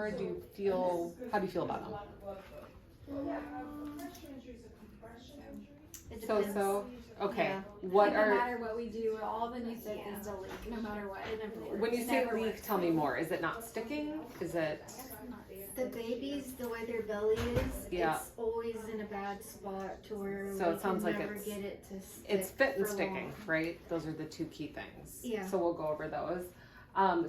more? How do you feel about them? It depends. So, okay. Yeah. What no are, matter what we do, all the new stuff is a leak, no matter what. It never works. when you say Never leak, works. tell me more. Is it not sticking? Is it, The babies, the way their belly is, Yeah. it's always in a bad spot to where So we it sounds can like never it's- get it to stick. it's fit and for sticking, long. right? Those are the two key things. Yeah. So we'll go over those.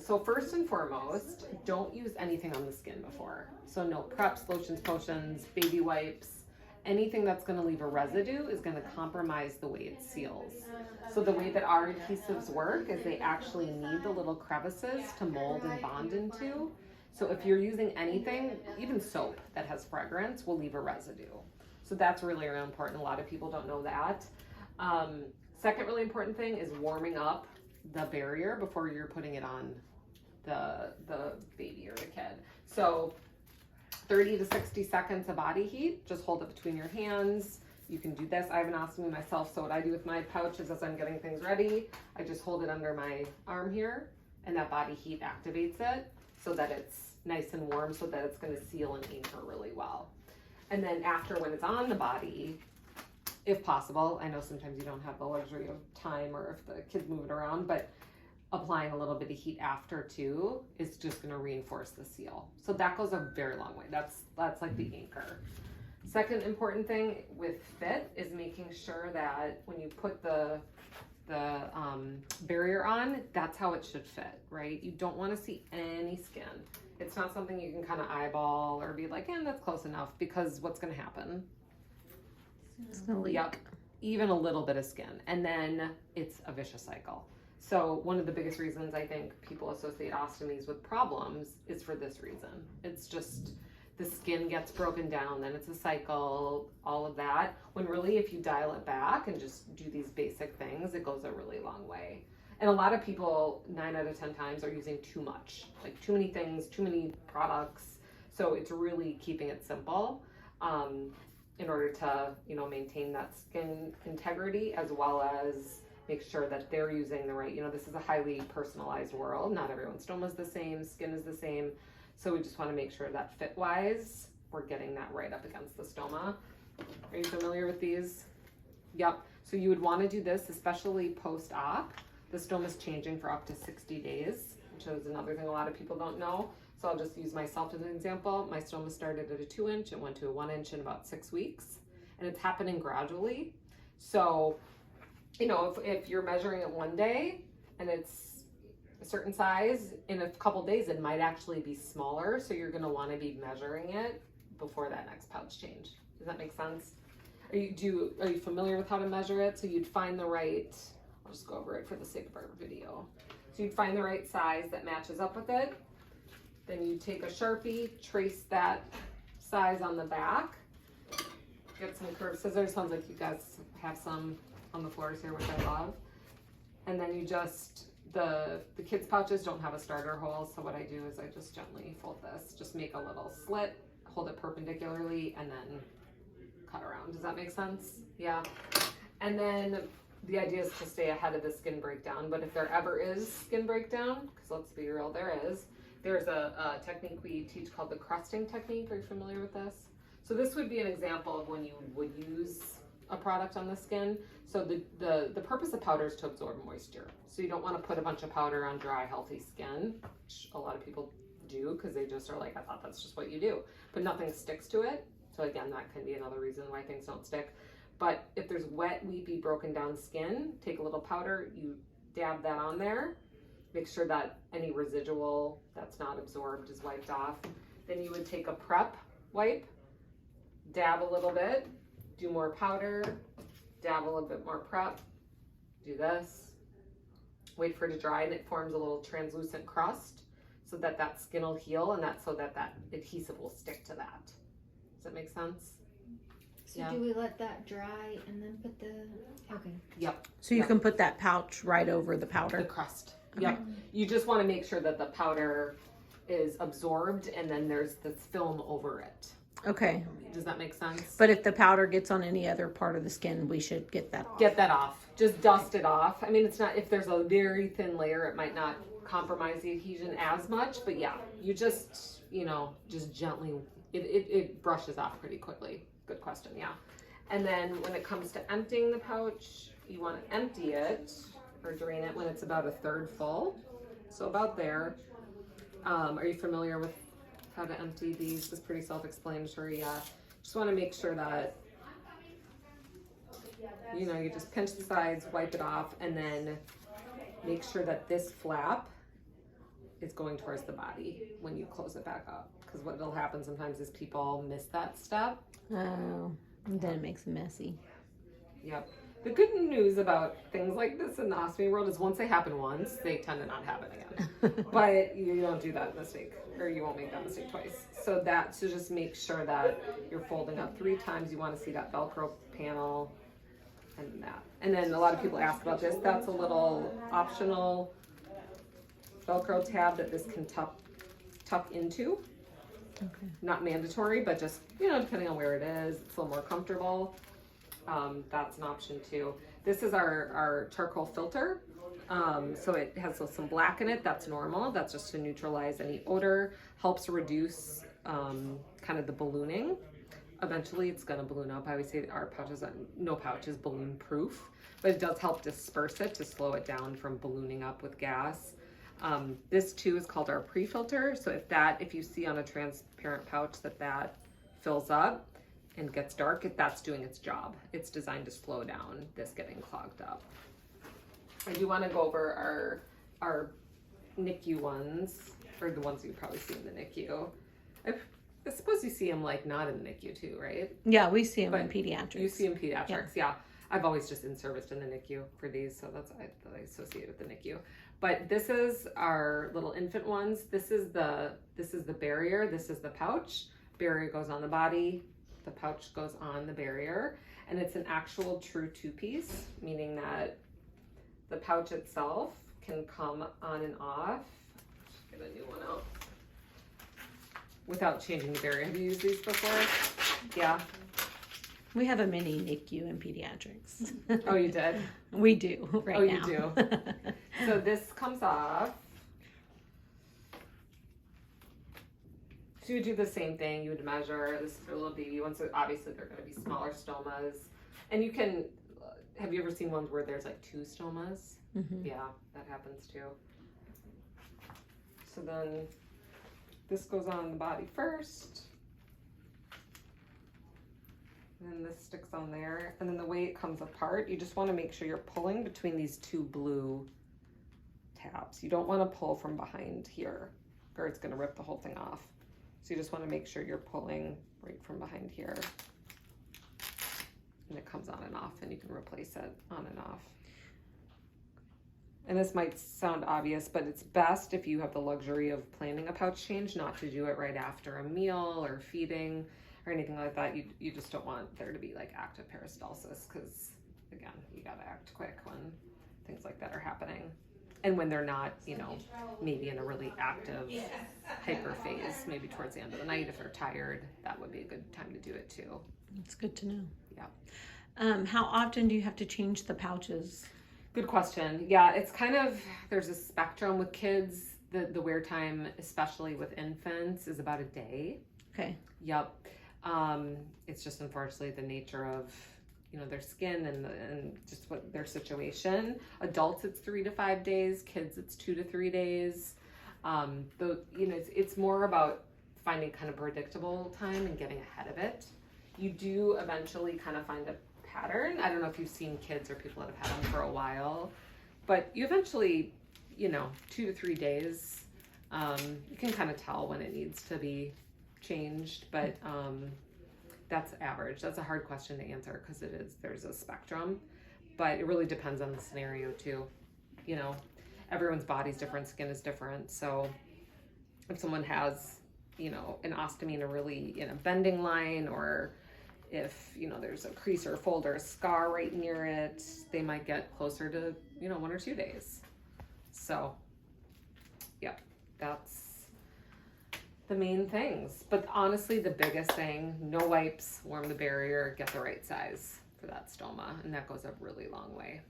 So first and foremost, don't use anything on the skin before. So no preps, lotions, potions, baby wipes. Anything that's going to leave a residue is going to compromise the way it seals. So the way that our adhesives work is they actually need the little crevices to mold and bond into. So if you're using anything, even soap that has fragrance will leave a residue. So that's really, really important. A lot of people don't know that. Second really important thing is warming up the barrier before you're putting it on the baby or the kid. So 30 to 60 seconds of body heat, just hold it between your hands. You can do this. I have an ostomy myself, so what I do with my pouch is as I'm getting things ready, I just hold it under my arm here, and that body heat activates it so that it's nice and warm so that it's going to seal and anchor really well. And then after, when it's on the body, if possible, I know sometimes you don't have the luxury of time or if the kid's moving around, but applying a little bit of heat after too is just going to reinforce the seal. So that goes a very long way. That's like the anchor. Second important thing with fit is making sure that when you put the barrier on, that's how it should fit, right? You don't want to see any skin. It's not something you can kind of eyeball or be like, that's close enough, because what's going to happen? It's gonna leak. Yep, even a little bit of skin, and then it's a vicious cycle. So one of the biggest reasons I think people associate ostomies with problems is for this reason. It's just the skin gets broken down, then it's a cycle, all of that. When really, if you dial it back and just do these basic things, it goes a really long way. And a lot of people, 9 out of 10 times, are using too much, like too many things, too many products. So it's really keeping it simple. In order to, maintain that skin integrity, as well as make sure that they're using the right, this is a highly personalized world. Not everyone's stoma is the same, skin is the same. So we just want to make sure that fit wise, we're getting that right up against the stoma. Are you familiar with these? Yep. So you would want to do this, especially post-op. The stoma is changing for up to 60 days, which is another thing a lot of people don't know. So I'll just use myself as an example. My stoma started at a 2-inch, it went to a 1-inch in about 6 weeks, and it's happening gradually. So, if you're measuring it one day and it's a certain size, in a couple days it might actually be smaller. So you're going to want to be measuring it before that next pouch change. Does that make sense? Are you familiar with how to measure it? So you'd find the right, I'll just go over it for the sake of our video. So you'd find the right size that matches up with it. Then you take a Sharpie, trace that size on the back, get some curved scissors. Sounds like you guys have some on the floors here, which I love. And then you just, the kids' pouches don't have a starter hole, so what I do is I just gently fold this, just make a little slit, hold it perpendicularly, and then cut around. Does that make sense? Yeah. And then the idea is to stay ahead of the skin breakdown, but if there ever is skin breakdown, because let's be real, there's a technique we teach called the crusting technique. Are you familiar with this? So this would be an example of when you would use a product on the skin. So the purpose of powder is to absorb moisture. So you don't want to put a bunch of powder on dry, healthy skin, which a lot of people do because they just are like, I thought that's just what you do. But nothing sticks to it. So again, that can be another reason why things don't stick. But if there's wet, weepy, broken down skin, take a little powder, you dab that on there. Make sure that any residual that's not absorbed is wiped off. Then you would take a prep wipe, dab a little bit, do more powder, dab a little bit more prep, do this, wait for it to dry, and it forms a little translucent crust so that that skin will heal, and that's so that that adhesive will stick to that. Does that make sense? So Yeah. do we let that dry and then put the, okay. Yep. So you Yep. can put that pouch right over the The powder. crust. Yep. You just want to make sure that the powder is absorbed and then there's this film over it. Okay. Does that make sense? But if the powder gets on any other part of the skin, we should get that off. Get that off. Just dust it off. I mean, it's not, if there's a very thin layer, it might not compromise the adhesion as much, but yeah, you just just gently, it brushes off pretty quickly. Good question, yeah. And then when it comes to emptying the pouch, you want to empty it or drain it when it's about 1/3 full. So about there. Are you familiar with how to empty these? It's pretty self-explanatory, yeah. Just want to make sure that, you just pinch the sides, wipe it off, and then make sure that this flap is going towards the body when you close it back up. Because what will happen sometimes is people miss that step. Oh, and then it makes it messy. Yep. The good news about things like this in the ostomy world is once they happen once, they tend to not happen again. But you don't do that mistake, or you won't make that mistake twice. So just make sure that you're folding up 3 times. You want to see that Velcro panel and that. And then a lot of people ask about this. That's a little optional Velcro tab that this can tuck into. Okay. Not mandatory, but just, depending on where it is, it's a little more comfortable. That's an option too. This is our charcoal filter. So it has some black in it. That's normal. That's just to neutralize any odor. Helps reduce kind of the ballooning. Eventually it's going to balloon up. I always say our pouches, no pouch is balloon proof, but it does help disperse it to slow it down from ballooning up with gas. This too is called our pre-filter. So if you see on a transparent pouch that fills up and gets dark, that's doing its job. It's designed to slow down this getting clogged up. I do want to go over our NICU ones, or the ones you probably see in the NICU. I suppose you see them not in the NICU too, right? Yeah, we see them in But pediatrics. You see in pediatrics, yeah. I've always just in-serviced in the NICU for these, so that's I associate with the NICU. But this is our little infant ones. This is the barrier. This is the pouch. Barrier goes on the body. The pouch goes on the barrier, and it's an actual true 2-piece, meaning that the pouch itself can come on and off. Get a new one out without changing the barrier. Have you used these before? Yeah. We have a mini NICU in pediatrics. Oh, you did? We do right now. Oh, you do. So this comes off. So you would do the same thing. You would measure. This is for little baby ones. So obviously they're going to be smaller stomas. And you can, have you ever seen ones where there's 2 stomas? Mm-hmm. Yeah, that happens too. So then this goes on the body first. And then this sticks on there. And then the way it comes apart, you just want to make sure you're pulling between these 2 blue tabs. You don't want to pull from behind here, or it's going to rip the whole thing off. So you just want to make sure you're pulling right from behind here. And it comes on and off, and you can replace it on and off. And this might sound obvious, but it's best if you have the luxury of planning a pouch change, not to do it right after a meal or feeding or anything like that. You just don't want there to be active peristalsis, because again, you got to act quick when things like that are happening. And when they're not, maybe in a really active hyper phase, maybe towards the end of the night, if they're tired, that would be a good time to do it too. It's good to know. Yeah. How often do you have to change the pouches? Good question. Yeah, it's there's a spectrum with kids. The wear time, especially with infants, is about a day. Okay. Yep. It's just unfortunately the nature of their skin and just what their situation. Adults, it's 3 to 5 days. Kids, it's 2 to 3 days. It's more about finding kind of predictable time and getting ahead of it. You do eventually kind of find a pattern. I don't know if you've seen kids or people that have had them for a while, but you eventually, 2 to 3 days, you can kind of tell when it needs to be changed, but that's average. That's a hard question to answer because there's a spectrum, but it really depends on the scenario too. Everyone's body's different, skin is different. So if someone has, an ostomy in a bending line, or if, there's a crease or a fold or a scar right near it, they might get closer to, 1 or 2 days. So yeah, that's the main things. But honestly, the biggest thing, no wipes, warm the barrier, get the right size for that stoma, and that goes a really long way.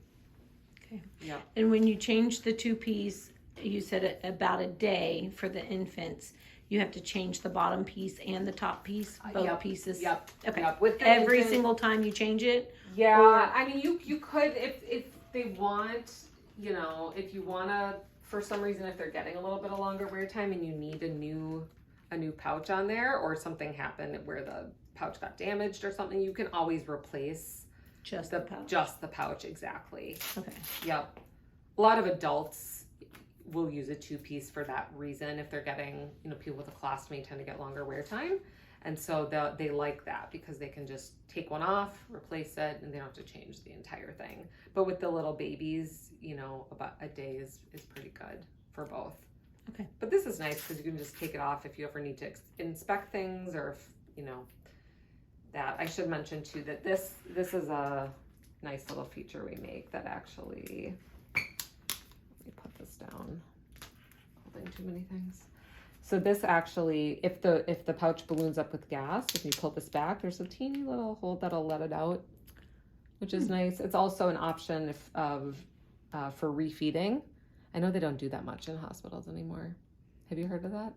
Okay. Yeah. And when you change the 2-piece, you said about a day for the infants. you have to change the bottom piece and the top piece, both Yep, pieces? Yep. Okay. Yep. With the Every infant- single time you change it? Yeah, Or- I mean, you could if they want, you know, if you wanna, for some reason, if they're getting a little bit of longer wear time and you need a new pouch on there, or something happened where the pouch got damaged or something, you can always replace Just the pouch? just the pouch. Exactly. Okay. Yep. A lot of adults will use a 2-piece for that reason. If they're getting, you know, people with a colostomy tend to get longer wear time. And so they like that because they can just take one off, replace it, and they don't have to change the entire thing. But with the little babies, you know, about a day is pretty good for both. Okay. But this is nice because you can just take it off if you ever need to inspect things, or if, you know, that. I should mention too that this is a nice little feature we make that actually, let me put this down, holding too many things. So this actually, if the pouch balloons up with gas, if you pull this back, there's a teeny little hole that'll let it out, which is nice. It's also an option for refeeding. I know they don't do that much in hospitals anymore. Have you heard of that?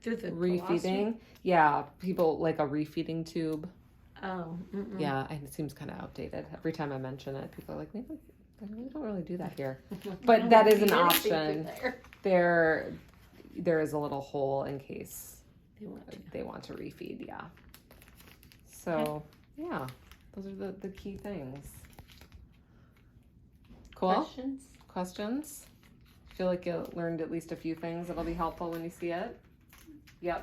Through the Refeeding? Yeah, people like a refeeding tube. Oh, mm-mm. Yeah, and it seems kind of outdated. Every time I mention it, people are like, maybe we don't really do that here. But that is an option. There is a little hole in case they want to refeed. Yeah. So yeah, those are the key things. Cool. Questions? Feel like you learned at least a few things that'll be helpful when you see it. Yep.